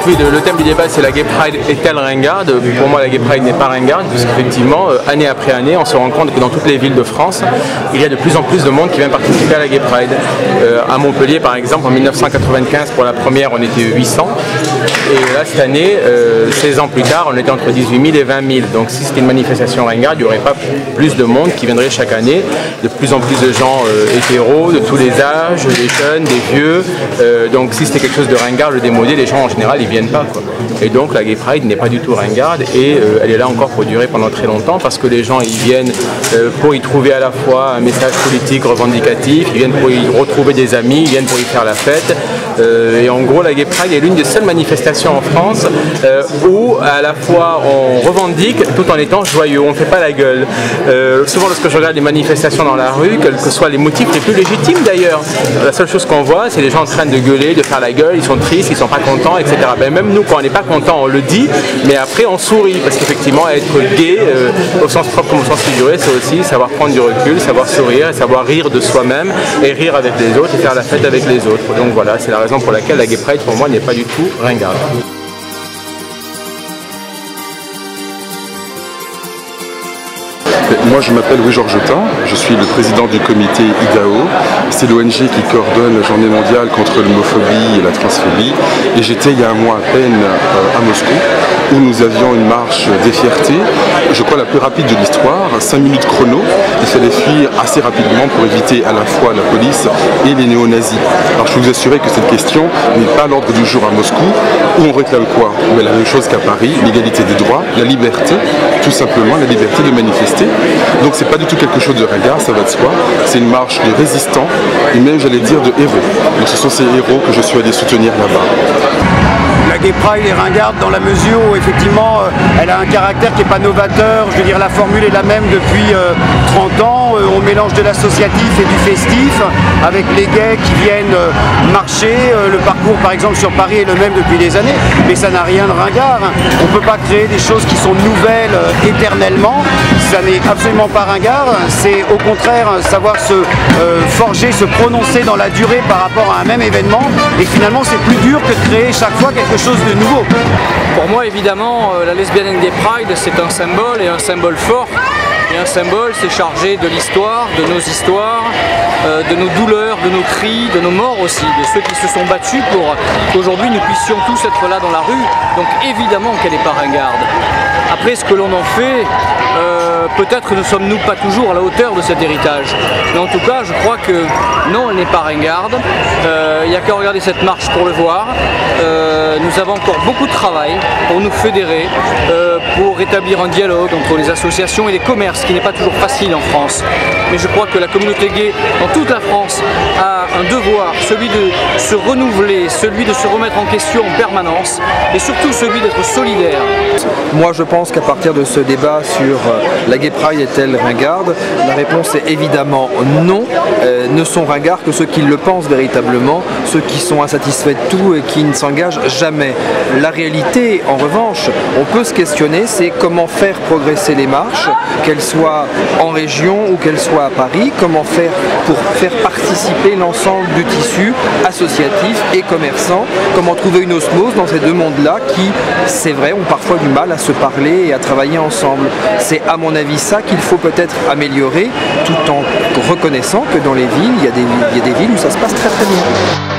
oui, le thème du débat c'est la Gay Pride est-elle ringarde? Pour moi la Gay Pride n'est pas ringarde, puisqu'effectivement, année après année, on se rend compte que dans toutes les villes de France, il y a de plus en plus de monde qui vient participer à la Gay Pride. À Montpellier par exemple, en 1995, pour la première, on était 800. Et là, cette année, 16 ans plus tard, on était entre 18 000 et 20 000. Donc si c'était une manifestation ringarde, il n'y aurait pas plus de monde qui viendrait chaque année. De plus en plus de gens hétéros, de tous les âges, des jeunes, des vieux. Donc si c'était quelque chose de ringarde, le démodé, les gens en général, ils viennent pas, quoi. Et donc la Gay Pride n'est pas du tout ringarde et elle est là encore pour durer pendant très longtemps parce que les gens, ils viennent pour y trouver à la fois un message politique revendicatif, ils viennent pour y retrouver des amis, ils viennent pour y faire la fête. Et en gros, la Gay Pride est l'une des seules manifestations en France où à la fois on revendique tout en étant joyeux, on ne fait pas la gueule. Souvent lorsque je regarde les manifestations dans la rue, quels que soient les motifs les plus légitimes d'ailleurs, la seule chose qu'on voit, c'est les gens en train de gueuler, de faire la gueule, ils sont tristes, ils sont pas contents, etc. Ben, même nous, quand on n'est pas content, on le dit, mais après on sourit, parce qu'effectivement être gay, au sens propre comme au sens figuré, c'est aussi savoir prendre du recul, savoir sourire, savoir rire de soi-même et rire avec les autres et faire la fête avec les autres. Donc voilà, c'est la raison pour laquelle la Gay Pride pour moi n'est pas du tout ringarde. Moi je m'appelle Louis-Georges Jotin, je suis le président du comité IDAO, c'est l'ONG qui coordonne la journée mondiale contre l'homophobie et la transphobie, et j'étais il y a un mois à peine à Moscou où nous avions une marche des fiertés, je crois la plus rapide de l'histoire, 5 minutes chrono. Il fallait fuir assez rapidement pour éviter à la fois la police et les néo-nazis. Alors je peux vous assurer que cette question n'est pas à l'ordre du jour à Moscou, où on réclame quoi? Mais la même chose qu'à Paris, l'égalité des droits, la liberté, tout simplement la liberté de manifester. Donc c'est pas du tout quelque chose de ringard, ça va de soi, c'est une marche de résistants et même j'allais dire de héros. Donc ce sont ces héros que je suis allé soutenir là-bas. La Gay Pride est ringarde dans la mesure où effectivement elle a un caractère qui n'est pas novateur. Je veux dire, la formule est la même depuis 30 ans. On mélange de l'associatif et du festif avec les gays qui viennent marcher. Le parcours par exemple sur Paris est le même depuis des années, mais ça n'a rien de ringard. On ne peut pas créer des choses qui sont nouvelles éternellement. Ça n'est absolument pas ringard. C'est au contraire savoir se forger, se prononcer dans la durée par rapport à un même événement. Et finalement c'est plus dur que de créer chaque fois quelque chose de nouveau. Pour moi évidemment la Lesbian and Gay Pride c'est un symbole et un symbole fort. Et un symbole c'est chargé de l'histoire, de nos histoires, de nos douleurs, de nos cris, de nos morts aussi, de ceux qui se sont battus pour qu'aujourd'hui nous puissions tous être là dans la rue. Donc évidemment qu'elle n'est pas ringarde. Après ce que l'on en fait, peut-être ne sommes-nous pas toujours à la hauteur de cet héritage. Mais en tout cas je crois que non, elle n'est pas ringarde. Il n'y a qu'à regarder cette marche pour le voir. Nous avons encore beaucoup de travail pour nous fédérer, pour rétablir un dialogue entre les associations et les commerces, qui n'est pas toujours facile en France. Mais je crois que la communauté gay dans toute la France a un devoir, celui de se renouveler, celui de se remettre en question en permanence et surtout celui d'être solidaire. Moi je pense qu'à partir de ce débat sur la Gay Pride est-elle ringarde, la réponse est évidemment non. Ne sont ringards que ceux qui le pensent véritablement, ceux qui sont insatisfaits de tout et qui ne s'engagent jamais. La réalité, en revanche, on peut se questionner, c'est comment faire progresser les marches, qu'elles soient en région ou qu'elles soient à Paris, comment faire pour faire participer l'ensemble du tissu associatif et commerçant, comment trouver une osmose dans ces deux mondes-là qui, c'est vrai, ont parfois du mal à se parler et à travailler ensemble. C'est à mon avis ça qu'il faut peut-être améliorer, tout en reconnaissant que dans les villes, il y a des villes où ça se passe très très bien.